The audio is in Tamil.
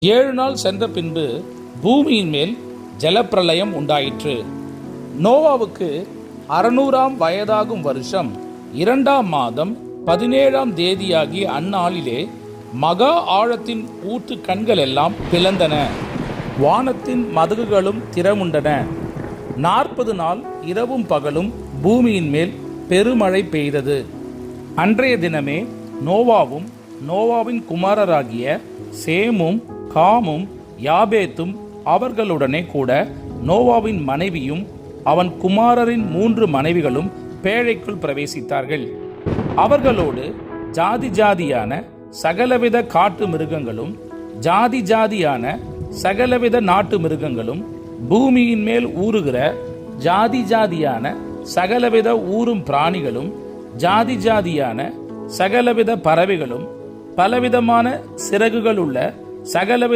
7 நாள் சென்ற பின்பு பூமியின் மேல் ஜலப்பிரளயம் உண்டாயிற்று. நோவாவுக்கு 600ஆம் வயதாகும் வருஷம் 2ஆம் மாதம் 17ஆம் தேதியாகிய அந்நாளிலே மகா ஆழத்தின் ஊற்று கண்கள் எல்லாம் பிளந்தன, வானத்தின் மதகுகளும் திறமுண்டன. 40 நாள் இரவும் பகலும் பூமியின் மேல் பெருமழை பெய்தது. அன்றைய தினமே நோவாவும் நோவாவின் குமாரராகிய சேமும் காமும் யாபேத்தும் அவர்களுடனே கூட நோவாவின் மனைவியும் அவன் குமாரரின் 3 மனைவிகளும் பேழைக்குள் பிரவேசித்தார்கள். அவர்களோடு ஜாதி ஜாதியான சகலவித காட்டு மிருகங்களும் ஜாதி ஜாதியான சகலவித நாட்டு மிருகங்களும் பூமியின் மேல் ஊறுகிற ஜாதி ஜாதியான சகலவித ஊரும் பிராணிகளும் ஜாதி ஜாதியான சகலவித பறவைகளும் பலவிதமான சிறகுகள் உள்ள சகலவித